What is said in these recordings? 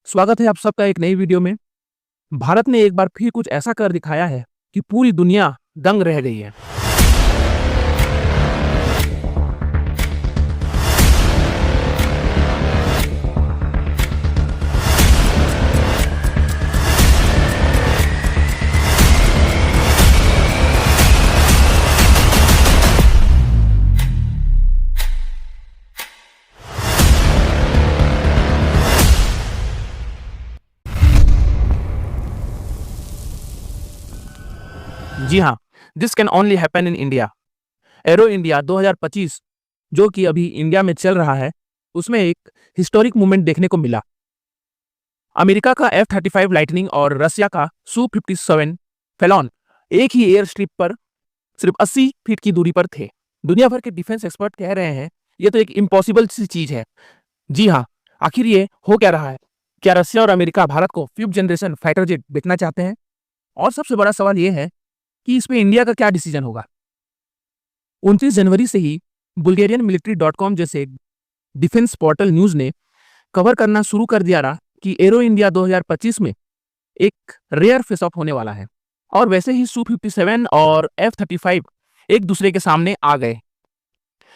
स्वागत है आप सबका एक नई वीडियो में। भारत ने एक बार फिर कुछ ऐसा कर दिखाया है कि पूरी दुनिया दंग रह गई है। जी हाँ, this can only happen in India. Arrow India 2025 जो कि अभी इंडिया में चल रहा है, उसमें एक हिस्टोरिक मूवमेंट देखने को मिला। अमेरिका का F-35 लाइटनिंग और रसिया का Su-57 फेलॉन एक ही एयर स्ट्रिप पर सिर्फ 80 फीट की दूरी पर थे। दुनिया भर के डिफेंस एक्सपर्ट कह रहे हैं ये तो एक इम्पॉसिबल सी चीज है। जी हाँ, आखिर ये हो क्या रहा है? क्या रसिया और अमेरिका भारत को 5th जनरेशन फाइटर जेट बेचना चाहते हैं? और सबसे बड़ा सवाल ये है कि इसमें इंडिया का क्या डिसीजन होगा। 29 जनवरी से ही बुल्गेरियन military.com जैसे डिफेंस पोर्टल न्यूज ने कवर करना शुरू कर दिया रहा कि एरो इंडिया 2025 में एक रेयर फेस ऑफ होने वाला है। और वैसे ही Su-57 और F-35 एक दूसरे के सामने आ गए।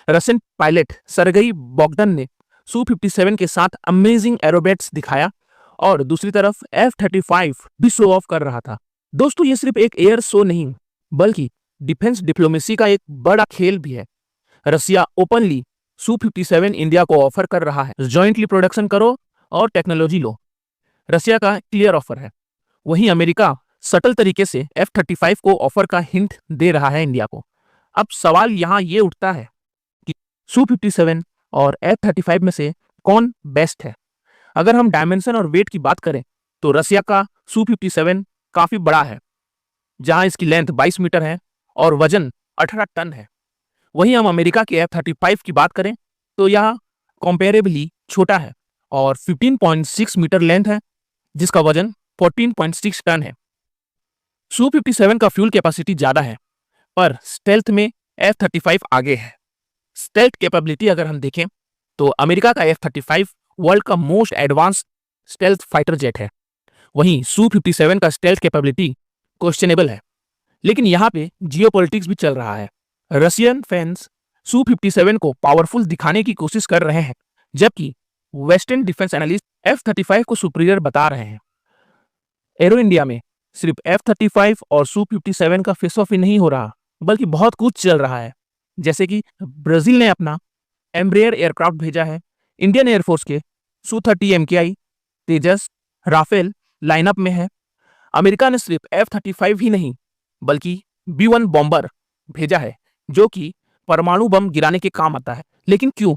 रशियन पायलट सरगई बोगदन ने Su-57 के साथ अमेजिंग एरोबेट्स दिखाया और दूसरी तरफ F-35 भी शो ऑफ कर रहा था। दोस्तों, ये सिर्फ एक एयर शो नहीं बल्कि डिफेंस डिप्लोमेसी का एक बड़ा खेल भी है। रसिया ओपनली Su-57 इंडिया को ऑफर कर रहा है, जॉइंटली प्रोडक्शन करो और टेक्नोलॉजी लो। रसिया का क्लियर ऑफर है। वहीं अमेरिका सटल तरीके से F-35 को ऑफर का हिंट दे रहा है इंडिया को। अब सवाल यहाँ ये उठता है कि Su-57 और F-35 में से कौन बेस्ट है। अगर हम डायमेंशन और वेट की बात करें तो रसिया का Su-57 काफी बड़ा है, जहां इसकी लेंथ 22 मीटर है और वजन 18 टन है। वहीं हम अमेरिका के F-35 की बात करें तो यह कंपेरेबली छोटा है और 15.6 मीटर लेंथ है, जिसका वजन 14.6 टन है। Su-57 का फ्यूल कैपेसिटी ज्यादा है, पर स्टेल्थ में F-35 आगे है। स्टेल्थ कैपेबिलिटी अगर हम देखें तो अमेरिका का F-35 वर्ल्ड का most advance stealth fighter jet है। वहीं Su-57 का स्टेल्थ कैपेबिलिटी क्वेश्चनेबल है। लेकिन यहाँ पे जियोपॉलिटिक्स भी चल रहा है। रशियन फैंस Su-57 को पावरफुल दिखाने की कोशिश कर रहे हैं, जबकि वेस्टर्न डिफेंस एनालिस्ट F-35 को सुपीरियर बता रहे हैं। एरो इंडिया में सिर्फ F-35 और Su-57 का फेस ऑफ ही नहीं हो रहा, बल्कि बहुत कुछ चल रहा है। जैसे कि ब्राजील ने अपना एम्ब्रेयर एयरक्राफ्ट भेजा है, इंडियन एयरफोर्स के Su-30 MKI, तेजस, राफेल लाइनअप में है। अमेरिका ने सिर्फ F-35 ही नहीं बल्कि B-1 बॉम्बर भेजा है, जो कि परमाणु बम गिराने के काम आता है। लेकिन क्यों?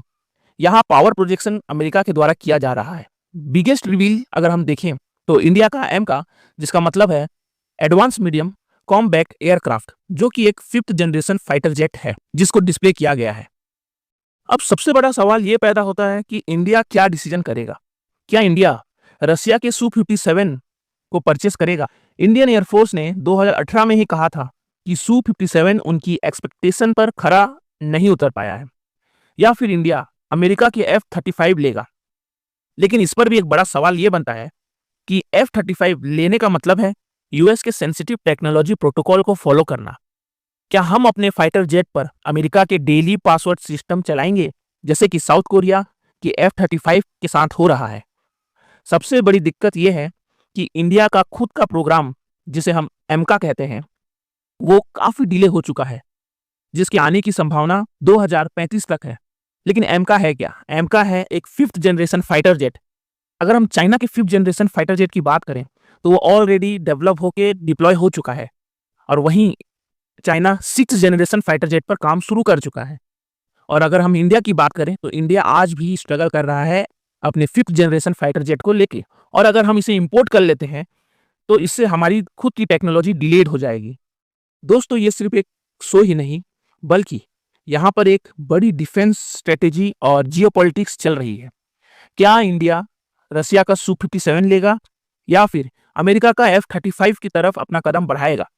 यहाँ पावर प्रोजेक्शन अमेरिका के द्वारा किया जा रहा है। बिगेस्ट रिवील अगर हम देखें तो इंडिया का M का, जिसका मतलब है एडवांस मीडियम कॉम्बैट एयरक्राफ्ट, जो कि एक 5th जनरेशन फाइटर जेट है, जिसको डिस्प्ले किया गया है। अब सबसे बड़ा सवाल ये पैदा होता है कि इंडिया क्या डिसीजन करेगा। क्या इंडिया रसिया के Su-57 को परचेस करेगा? इंडियन एयरफोर्स ने 2018 में ही कहा था कि Su-57 उनकी एक्सपेक्टेशन पर खरा नहीं उतर पाया है। या फिर इंडिया अमेरिका के F-35 लेगा? लेकिन इस पर भी एक बड़ा सवाल यह बनता है कि F-35 लेने का मतलब है यूएस के सेंसिटिव टेक्नोलॉजी प्रोटोकॉल को फॉलो करना। क्या हम अपने फाइटर जेट पर अमेरिका के डेली पासवर्ड सिस्टम चलाएंगे, जैसे कि साउथ कोरिया की F-35 के साथ हो रहा है? सबसे बड़ी दिक्कत यह है कि इंडिया का खुद का प्रोग्राम, जिसे हम एमका कहते हैं, वो काफी डिले हो चुका है, जिसके आने की संभावना 2035 तक है। लेकिन एमका है क्या? एमका है एक 5th जनरेशन फाइटर जेट। अगर हम चाइना के 5th जनरेशन फाइटर जेट की बात करें तो वो ऑलरेडी डेवलप होके डिप्लॉय हो चुका है, और वहीं China 6th generation fighter jet पर काम शुरू कर चुका है। और अगर हम इंडिया की बात करें तो इंडिया आज भी स्ट्रगल कर रहा है अपने 5th जनरेशन फाइटर जेट को लेके। और अगर हम इसे इंपोर्ट कर लेते हैं तो इससे हमारी खुद की टेक्नोलॉजी डिलेड हो जाएगी। दोस्तों, ये सिर्फ एक शो ही नहीं, बल्कि यहाँ पर एक बड़ी डिफेंस स्ट्रेटेजी और जियोपॉलिटिक्स चल रही है। क्या इंडिया रसिया का Su-57 लेगा या फिर अमेरिका का F-35 की तरफ अपना कदम बढ़ाएगा?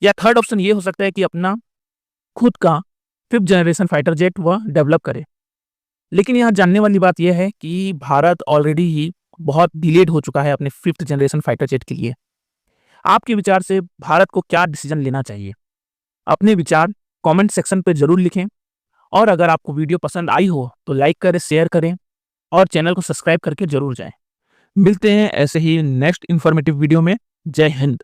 या थर्ड ऑप्शन ये हो सकता है कि अपना खुद का 5th जनरेशन फाइटर जेट वह डेवलप करे। लेकिन यहाँ जानने वाली बात यह है कि भारत ऑलरेडी ही बहुत डिलेड हो चुका है अपने 5th जनरेशन फाइटर जेट के लिए। आपके विचार से भारत को क्या डिसीजन लेना चाहिए? अपने विचार कमेंट सेक्शन पे ज़रूर लिखें और अगर आपको वीडियो पसंद आई हो तो लाइक करें, शेयर करें और चैनल को सब्सक्राइब करके ज़रूर जाएँ। मिलते हैं ऐसे ही नेक्स्ट इन्फॉर्मेटिव वीडियो में। जय हिंद।